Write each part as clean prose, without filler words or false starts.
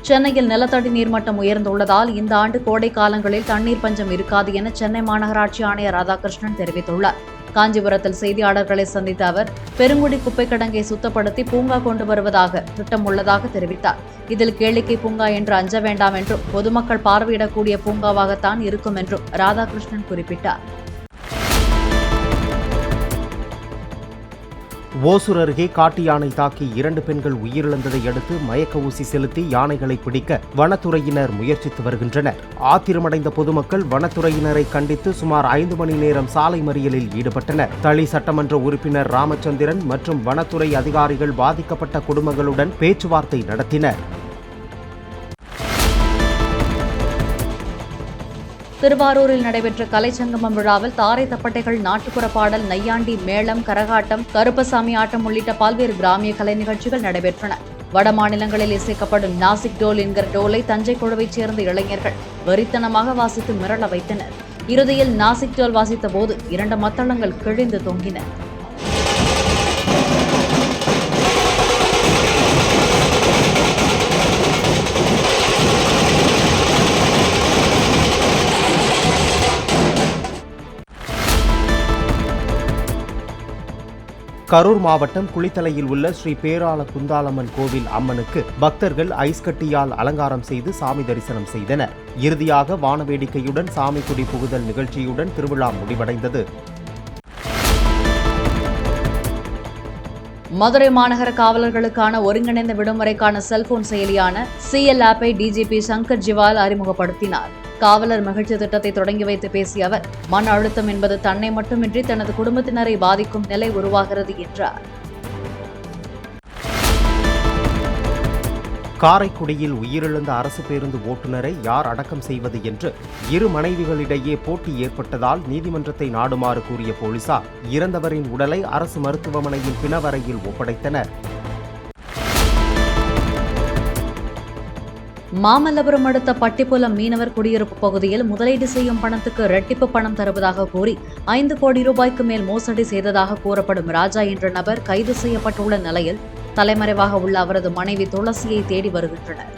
சென்னையில் நிலத்தடி நீர்மட்டம் உயர்ந்துள்ளதால் இந்த ஆண்டு கோடை காலங்களில் தண்ணீர் பஞ்சம் இருக்காது என சென்னை மாநகராட்சி ஆணையர் ராதாகிருஷ்ணன் தெரிவித்துள்ளார். காஞ்சிபுரத்தில் செய்தியாளர்களை சந்தித்த அவர், பெருங்குடி குப்பை கிடங்கை சுத்தப்படுத்தி பூங்கா கொண்டு வருவதாக திட்டம் உள்ளதாக தெரிவித்தார். இதில் கேளிக்கை பூங்கா என்று அஞ்ச வேண்டாம் என்றும் பொதுமக்கள் பார்வையிடக்கூடிய பூங்காவாகத்தான் இருக்கும் என்றும் ராதாகிருஷ்ணன் குறிப்பிட்டார். ஓசூர் அருகே காட்டு யானை தாக்கி 2 பெண்கள் உயிரிழந்ததை அடுத்து மயக்க ஊசி செலுத்தி யானைகளை பிடிக்க வனத்துறையினர் முயற்சித்து வருகின்றனர். ஆத்திரமடைந்த பொதுமக்கள் வனத்துறையினரை கண்டித்து சுமார் 5 மணி நேரம் சாலை மறியலில் ஈடுபட்டனர். தளி சட்டமன்ற உறுப்பினர் ராமச்சந்திரன் மற்றும் வனத்துறை அதிகாரிகள் பாதிக்கப்பட்ட குடும்பங்களுடன் பேச்சுவார்த்தை நடத்தினர். திருவாரூரில் நடைபெற்ற கலைச்சங்கமம் விழாவில் தாரை தப்பட்டைகள், நாட்டுப்புற பாடல், நையாண்டி, மேளம், கரகாட்டம், கருப்பசாமி ஆட்டம் உள்ளிட்ட பல்வேறு கிராமிய கலை நிகழ்ச்சிகள் நடைபெற்றன. வட மாநிலங்களில் இசைக்கப்படும் நாசிக் டோல் என்கிற டோலை தஞ்சை குழுவைச் சேர்ந்த இளைஞர்கள் வெறித்தனமாக வாசித்து மிரள வைத்தனர். இறுதியில் நாசிக் டோல் வாசித்த போது 2 மத்தளங்கள் கிழிந்து தொங்கின. கரூர் மாவட்டம் குளித்தலையில் உள்ள ஸ்ரீ பேரால குந்தாலம்மன் கோவில் அம்மனுக்கு பக்தர்கள் ஐஸ் கட்டியால் அலங்காரம் செய்து சாமி தரிசனம் செய்தனர். இறுதியாக வானவேடிக்கையுடன் சாமி குடி புகுதல் நிகழ்ச்சியுடன் திருவிழா முடிவடைந்தது. மதுரை மாநகர காவலர்களுக்கான ஒருங்கிணைந்த விடுமுறைக்கான செல்போன் செயலியான CL ஆப்பை டிஜிபி சங்கர் ஜிவால் அறிமுகப்படுத்தினார். காவலர் மகிழ்ச்சி திட்டத்தை தொடங்கி வைத்து பேசிய அவர், மன அழுத்தம் என்பது தன்னை மட்டுமின்றி தனது குடும்பத்தினரை பாதிக்கும் நிலை உருவாகிறது என்றார். காரைக்குடியில் உயிரிழந்த அரசு பேருந்து ஓட்டுநரை யார் அடக்கம் செய்வது என்று 2 மனைவிகளிடையே போட்டி ஏற்பட்டதால் நீதிமன்றத்தை நாடுமாறு கூறிய போலீசார் இறந்தவரின் உடலை அரசு மருத்துவமனையின் பிணவரையில் ஒப்படைத்தனர். மாமல்லபுரம் அடுத்த பட்டிப்புலம் மீனவர் குடியிருப்பு பகுதியில் முதலீடு செய்யும் பணத்துக்கு இரட்டிப்பு பணம் தருவதாக கூறி 5 கோடி ரூபாய்க்கு மேல் மோசடி செய்ததாக கூறப்படும் ராஜா என்ற நபர் கைது செய்யப்பட்டுள்ள நிலையில் தலைமறைவாக உள்ள அவரது மனைவி துளசியை தேடி வருகின்றனர்.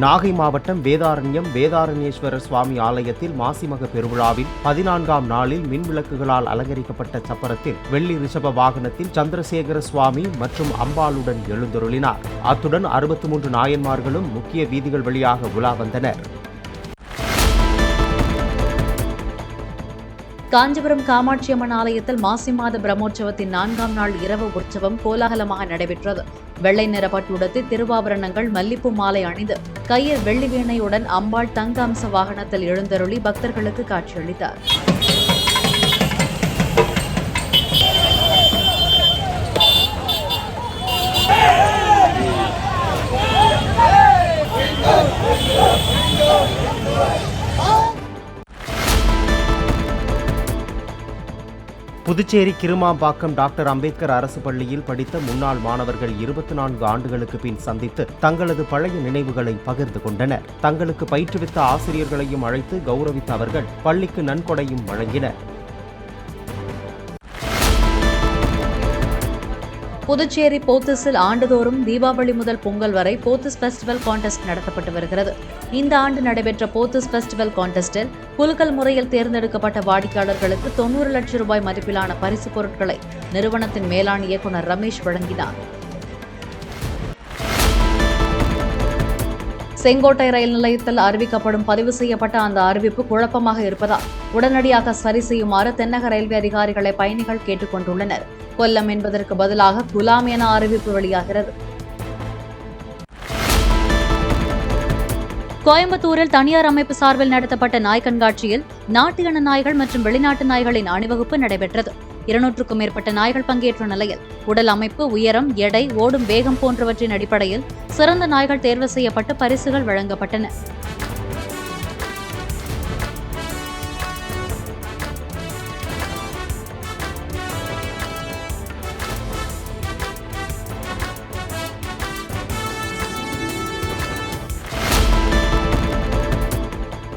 நாகை மாவட்டம் வேதாரண்யம் வேதாரண்யேஸ்வரர் சுவாமி ஆலயத்தில் மாசிமக பெருவிழாவில் 14ஆம் நாளில் மின் விளக்குகளால் அலங்கரிக்கப்பட்ட சப்பரத்தில் வெள்ளி ரிஷப வாகனத்தில் சந்திரசேகர சுவாமி மற்றும் அம்பாளுடன் எழுந்தருளினார். அத்துடன் 63 நாயன்மார்களும் முக்கிய வீதிகள் வழியாக உலா வந்தனர். காஞ்சிபுரம் காமாட்சியம்மன் ஆலயத்தில் மாசி மாத பிரம்மோற்சவத்தின் 4ஆம் நாள் இரவு உற்சவம் கோலாகலமாக நடைபெற்றது. வெள்ளை நிற பட்டுடுத்தி திருவாபரணங்கள், மல்லிப்பூ மாலை அணிந்து கையில் வெள்ளி வீணையுடன் அம்பாள் தங்க அம்ச வாகனத்தில் எழுந்தருளி பக்தர்களுக்கு காட்சியளித்தார். புதுச்சேரி கிருமாம்பாக்கம் டாக்டர் அம்பேத்கர் அரசு பள்ளியில் படித்த முன்னாள் மாணவர்கள் 24 ஆண்டுகளுக்கு பின் சந்தித்து தங்களது பழைய நினைவுகளை பகிர்ந்து கொண்டனர். தங்களுக்கு பயிற்றுவித்த ஆசிரியர்களையும் அழைத்து கௌரவித்த அவர்கள் பள்ளிக்கு நன்கொடையும் வழங்கினர். புதுச்சேரி போத்தீஸில் ஆண்டுதோறும் தீபாவளி முதல் பொங்கல் வரை போத்தீஸ் ஃபெஸ்டிவல் கான்டெஸ்ட் நடத்தப்பட்டு வருகிறது. இந்த ஆண்டு நடைபெற்ற போத்தீஸ் ஃபெஸ்டிவல் கான்டெஸ்டில் குலுக்கல் முறையில் தேர்ந்தெடுக்கப்பட்ட வாடிக்கையாளர்களுக்கு 90 லட்சம் ரூபாய் மதிப்பிலான பரிசுப் பொருட்களை நிறுவனத்தின் மேலாண் இயக்குநர் ரமேஷ் வழங்கினார். செங்கோட்டை ரயில் நிலையத்தில் அறிவிக்கப்படும் பதிவு செய்யப்பட்ட அந்த அறிவிப்பு குழப்பமாக இருப்பதால் உடனடியாக சரி செய்யுமாறு தென்னக ரயில்வே அதிகாரிகளை பயணிகள் கேட்டுக் கொண்டுள்ளனர். கொல்லம் என்பதற்கு பதிலாக குலாம் என அறிவிப்பு வெளியாகிறது. கோயம்புத்தூரில் தனியார் அமைப்பு சார்பில் நடத்தப்பட்ட நாய் கண்காட்சியில் நாட்டு இன நாய்கள் மற்றும் வெளிநாட்டு நாய்களின் அணிவகுப்பு நடைபெற்றது. 200க்கும் மேற்பட்ட நாய்கள் பங்கேற்ற நிலையில் உடல் அமைப்பு, உயரம், எடை, ஓடும் வேகம் போன்றவற்றின் அடிப்படையில் சிறந்த நாய்கள் தேர்வு செய்யப்பட்டு பரிசுகள் வழங்கப்பட்டன.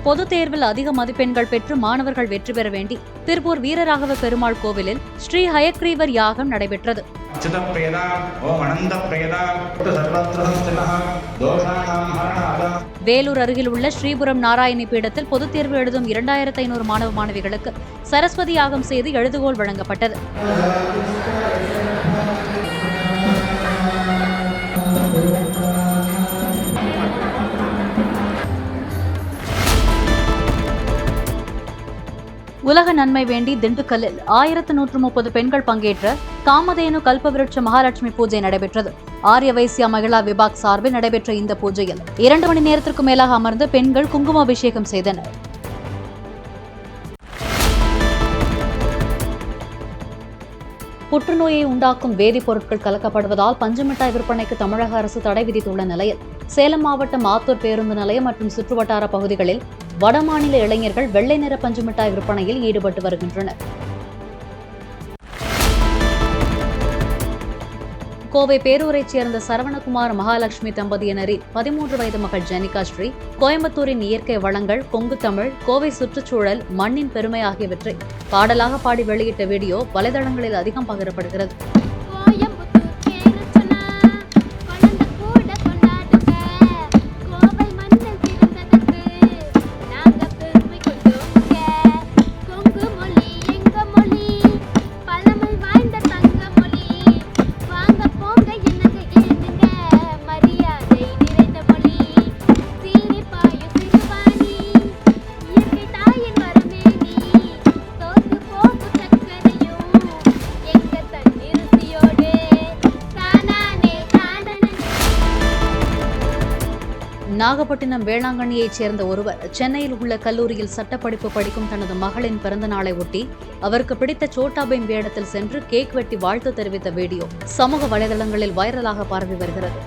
பொதுத் தேர்வில் அதிக மதிப்பெண்கள் பெற்று மாணவர்கள் வெற்றி பெற வேண்டி திருப்பூர் வீரராகவ பெருமாள் கோவிலில் ஸ்ரீ ஹயக்ரீவர் யாகம் நடைபெற்றது. अच्युतप्रियदा ओम अनन्तप्रियदा सर्वत्र संस्थितः दोषाणां हरणाय. வேலூர் அருகில் உள்ள ஸ்ரீபுரம் நாராயணி பீடத்தில் பொதுத் தேர்வு எழுதும் 2500 மாணவ மாணவிகளுக்கு சரஸ்வதி யாகம் செய்து எழுதுகோல் வழங்கப்பட்டது. உலக நன்மை வேண்டி திண்டுக்கல்லில் 1130 பெண்கள் பங்கேற்ற காமதேனு கல்பவிருட்ச மகாலட்சுமி பூஜை நடைபெற்றது. ஆரிய வைசியா மகிழா விபாக் சார்பில் நடைபெற்ற இந்த பூஜையில் 2 மணி நேரத்திற்கு மேலாக அமர்ந்து பெண்கள் குங்குமாபிஷேகம் செய்தனர். புற்றுநோயை உண்டாக்கும் வேதிப்பொருட்கள் கலக்கப்படுவதால் பஞ்சுமிட்டாய் விற்பனைக்கு தமிழக அரசு தடை விதித்துள்ள நிலையில் சேலம் மாவட்டம் ஆத்தூர் பேருந்து நிலையம் மற்றும் சுற்றுவட்டார பகுதிகளில் வடமாநில இளைஞர்கள் வெள்ளை நிற பஞ்சுமிட்டாய் விற்பனையில் ஈடுபட்டு வருகின்றனர். கோவை பேரூரைச் சேர்ந்த சரவணகுமார் மகாலட்சுமி தம்பதியினரின் 13 வயது மகள் ஜெனிகா ஸ்ரீ கோயம்புத்தூரின் இயற்கை வளங்கள், கொங்கு தமிழ், கோவை சுற்றுச்சூழல், மண்ணின் பெருமை ஆகியவற்றை பாடலாக பாடி வெளியிட்ட வீடியோ வலைதளங்களில் அதிகம் பகிரப்படுகிறது. நாகப்பட்டினம் வேளாங்கண்ணியைச் சேர்ந்த ஒருவர் சென்னையில் உள்ள கல்லூரியில் சட்டப்படிப்பு படிக்கும் தனது மகளின் பிறந்த நாளை ஒட்டி அவருக்கு பிடித்த சோட்டா பீம் வேடத்தில் சென்று கேக் வெட்டி வாழ்த்து தெரிவித்த வீடியோ சமூக வலைதளங்களில் வைரலாக பரவி வருகிறது.